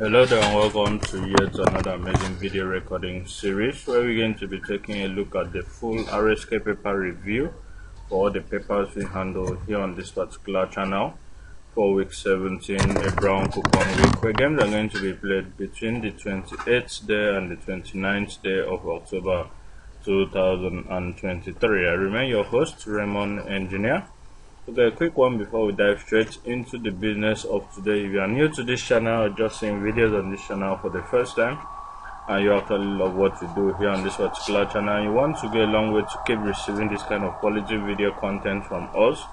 Hello there and welcome to yet another amazing video recording series where we're going to be taking a look at the full RSK paper review for all the papers we handle here on this particular channel for week 17, a brown coupon week, where games are going to be played between the 28th day and the 29th day of October 2023. I remain your host, Raymond Engineer. Okay, a quick one before we dive straight into the business of today. If you are new to this channel or just seeing videos on this channel for the first time and you actually love what we do here on this particular channel and you want to go a long way to keep receiving this kind of quality video content from us,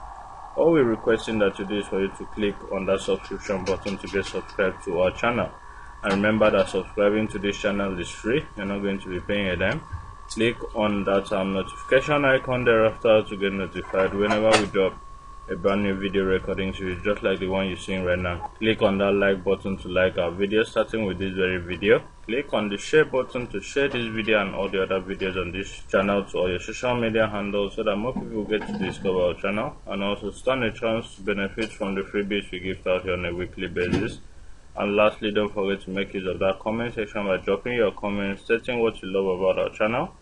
all we're requesting that you do is for you to click on that subscription button to get subscribed to our channel. And remember that subscribing to this channel is free. You're not going to be paying a dime. Click on that notification icon thereafter to get notified whenever we drop a brand new video recording series just like the one you're seeing right now. Click on that like button to like our video, starting with this very video. Click on the share button to share this video and all the other videos on this channel to all your social media handles so that more people get to discover our channel and also stand a chance to benefit from the freebies we give out here on a weekly basis. And lastly, don't forget to make use of that comment section by dropping your comments stating what you love about our channel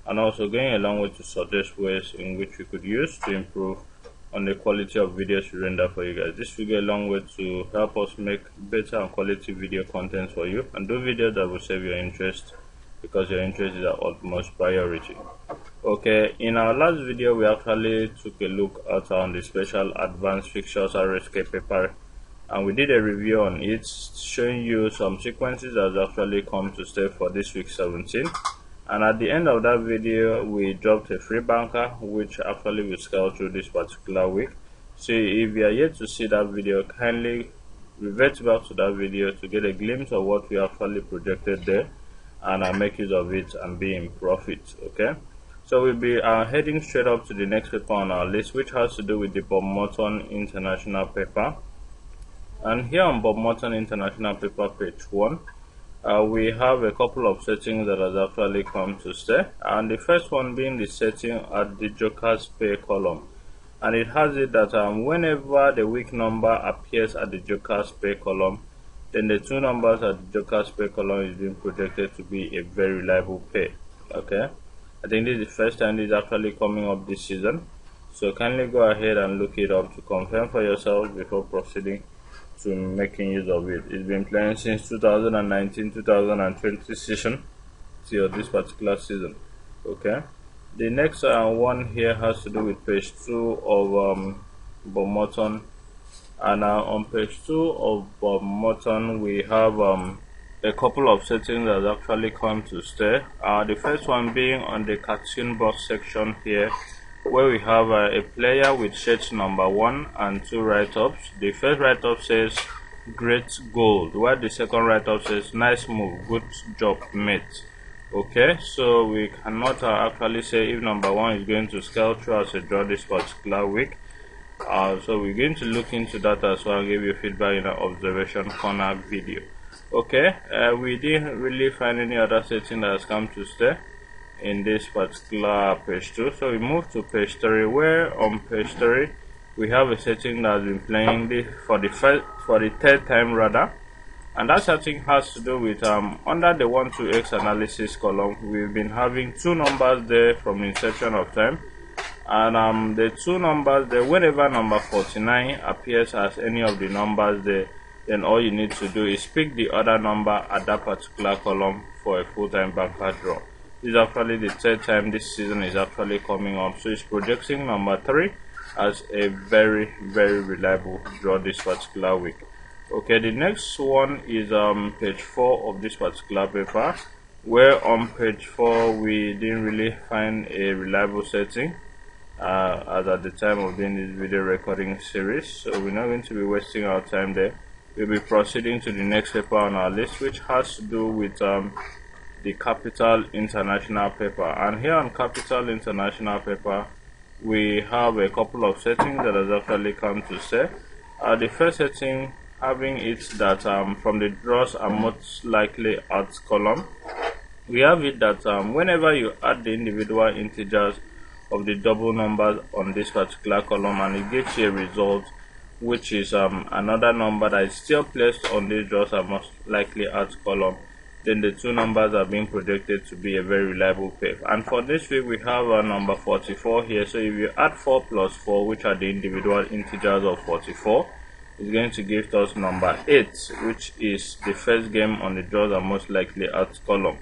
and also going a long way to suggest ways in which we could use to improve on the quality of videos we render for you guys. This will go a long way to help us make better and quality video content for you and do videos that will save your interest, because your interest is our utmost priority. Okay, in our last video we actually took a look at the special advanced fixtures RSK paper and we did a review on it, showing you some sequences that actually come to stay for this week 17. And at the end of that video we dropped a free banker which actually will scale through this particular week. So if you are yet to see that video, kindly revert back to that video to get a glimpse of what we actually projected there and make use of it and be in profit. Okay, so we'll be heading straight up to the next paper on our list, which has to do with the Bob Morton International paper. And here on Bob Morton International paper, page 1, we have a couple of settings that has actually come to stay, and the first one being the setting at the Joker's pay column. And it has it that whenever the week number appears at the Joker's pay column, then the two numbers at the Joker's pay column is being projected to be a very reliable pay. Okay, I think this is the first time this is actually coming up this season, so kindly go ahead and look it up to confirm for yourself before proceeding to making use of it. It's been playing since 2019-2020 season till this particular season. Okay, the next one here has to do with page 2 of Bob Morton, and on page 2 of Bob Morton we have a couple of settings that actually come to stay. The first one being on the cartoon box section here, where we have a player with shirts number 1 and 2 write-ups. The first write-up says great goal, while the second write-up says nice move, good job mate. Okay, so we cannot actually say if number 1 is going to scale through as a draw this particular week. So we're going to look into that as well and give you feedback in our observation corner video. Okay, we didn't really find any other setting that has come to stay in this particular page 2, so we move to page 3, where on page 3 we have a setting that has been playing for the third time rather, and that setting has to do with under the 1 to X analysis column. We've been having two numbers there from inception of time, and the two numbers there, whenever number 49 appears as any of the numbers there, then all you need to do is pick the other number at that particular column for a full-time banker draw. This is actually the third time this season is actually coming up, so it's projecting number 3 as a very reliable draw this particular week. Okay, the next one is page 4 of this particular paper, where on page 4 we didn't really find a reliable setting as at the time of doing this video recording series, so we're not going to be wasting our time there. We'll be proceeding to the next paper on our list, which has to do with the Capital International paper. And here on Capital International paper we have a couple of settings that has actually come to stay. The first setting having it that from the draws are most likely at column, we have it that whenever you add the individual integers of the double numbers on this particular column and it gives you a result which is another number that is still placed on the draws are most likely out column, then the two numbers are being projected to be a very reliable pair. And for this week we have a number 44 here. So if you add 4 plus 4, which are the individual integers of 44, it's going to give us number 8, which is the first game on the draws are most likely out column.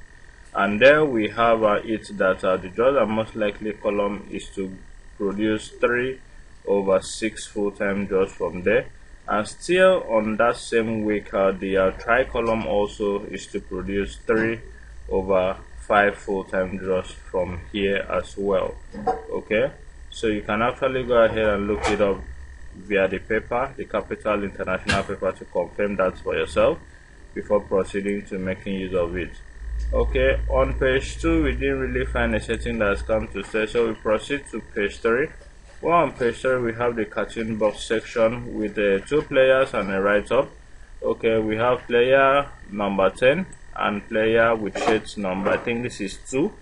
And there we have it that the draws are most likely column is to produce 3 over 6 full-time draws from there. And still on that same week, the try column also is to produce 3 over 5 full-time draws from here as well. Okay, so you can actually go ahead and look it up via the paper, the Capital International paper, to confirm that for yourself before proceeding to making use of it. Okay, on page 2 we didn't really find a setting that has come to stay, so we proceed to page 3. Well, on page 3 we have the cartoon box section with 2 players and a write-up. Okay, we have player number 10 and player with shades number, I think this is 2.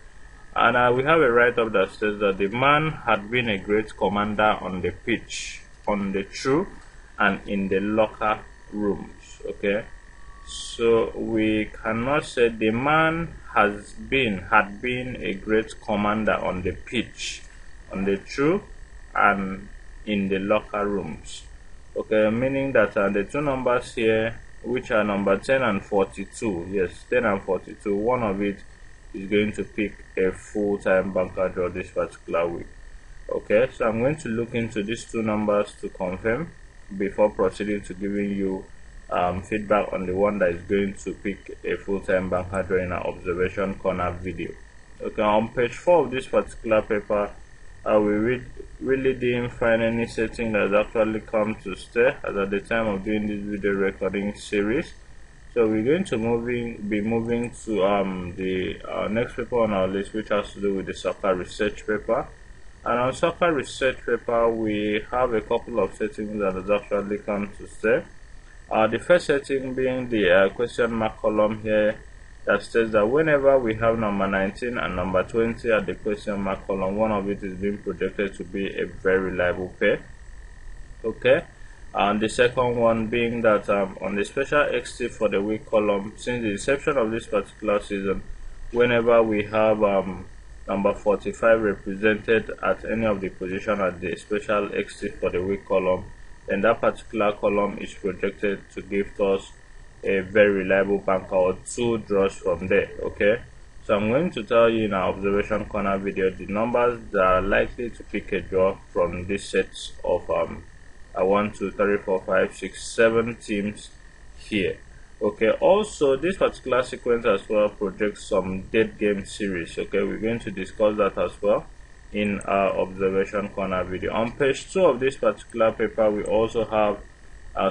And we have a write-up that says that the man had been a great commander on the pitch, on the true, and in the locker rooms. Okay, so we cannot say the man had been a great commander on the pitch, on the true, and in the locker rooms. Okay, meaning that the two numbers here, which are number 10 and 42, yes, 10 and 42, one of it is going to pick a full-time banker draw this particular week. Okay, so I'm going to look into these two numbers to confirm before proceeding to giving you feedback on the one that is going to pick a full-time banker draw in our observation corner video. Okay, on page 4 of this particular paper, we really didn't find any setting that has actually come to stay as at the time of doing this video recording series. So we're going to be moving to the next paper on our list, which has to do with the soccer research paper. And on soccer research paper we have a couple of settings that has actually come to stay. The first setting being the question mark column here, that states that whenever we have number 19 and number 20 at the question mark column, one of it is being projected to be a very reliable pair. Okay, and the second one being that on the special XT for the week column, since the inception of this particular season, whenever we have number 45 represented at any of the position at the special XT for the week column, then that particular column is projected to give us a very reliable banker or 2 draws from there. Okay, so I'm going to tell you in our observation corner video the numbers that are likely to pick a draw from this sets of 1, 2, 3, 4, 5, 6, 7 teams here. Okay, also this particular sequence as well projects some dead game series. Okay, we're going to discuss that as well in our observation corner video. On page 2 of this particular paper we also have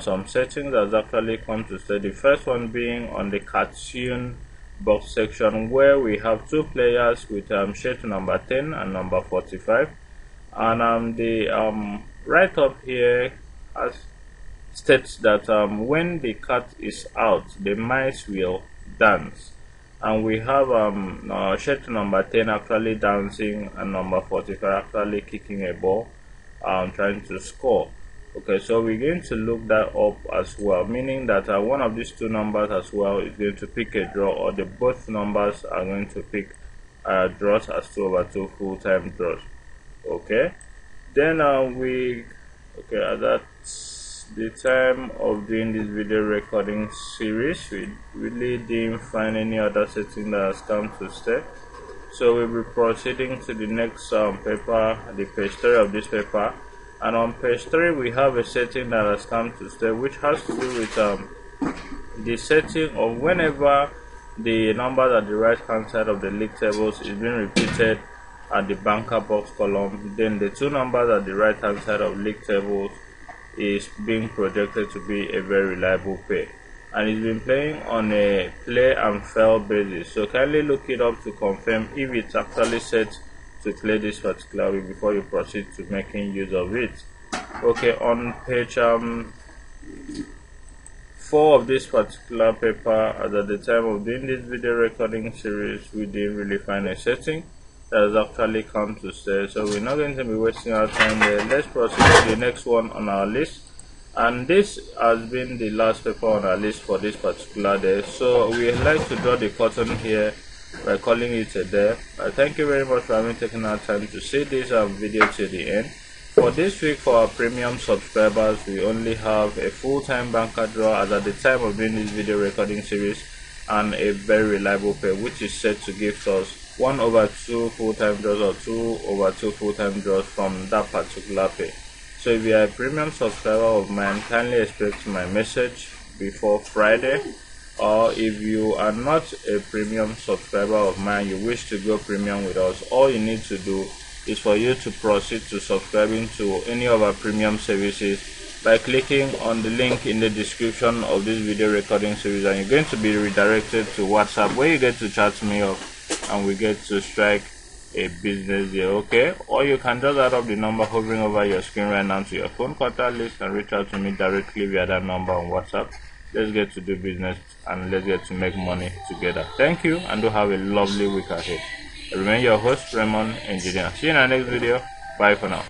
some settings that actually come to stay. The first one being on the cartoon box section, where we have 2 players with shade number 10 and number 45, and the write-up here states that when the cat is out, the mice will dance, and we have shade number 10 actually dancing and number 45 actually kicking a ball, trying to score. Okay, so we're going to look that up as well, meaning that one of these two numbers as well is going to pick a draw, or the both numbers are going to pick draws as 2 over 2 full-time draws. Okay, then that's the time of doing this video recording series. We really didn't find any other setting that has come to stay, so we'll be proceeding to the next paper, the page 3 of this paper. And on page 3 we have a setting that has come to stay, which has to do with the setting of whenever the numbers at the right hand side of the league tables is being repeated at the banker box column, then the 2 numbers at the right hand side of league tables is being projected to be a very reliable pair, and it's been playing on a play and fail basis. So kindly look it up to confirm if it's actually set to play this particular week before you proceed to making use of it. Okay, on page 4 of this particular paper, at the time of doing this video recording series, we didn't really find a setting that has actually come to stay, so we're not going to be wasting our time there. Let's proceed to the next one on our list, And this has been the last paper on our list for this particular day, so we like to draw the curtain here by calling it a day. Thank you very much for having taken our time to see this video to the end. For this week, for our premium subscribers, we only have a full-time banker draw as at the time of doing this video recording series, and a very reliable pay which is set to give us 1/2 full-time draws or 2/2 full-time draws from that particular pay. So if you are a premium subscriber of mine, kindly expect my message before Friday. Or if you are not a premium subscriber of mine, you wish to go premium with us, all you need to do is for you to proceed to subscribing to any of our premium services by clicking on the link in the description of this video recording series, and you're going to be redirected to WhatsApp, where you get to chat me up and we get to strike a business deal. Okay, or you can just add up the number hovering over your screen right now to your phone contact list and reach out to me directly via that number on WhatsApp. Let's get to do business and let's get to make money together. Thank you, and do have a lovely week ahead. I remain your host, Raymond Engineer. See you in our next video. Bye for now.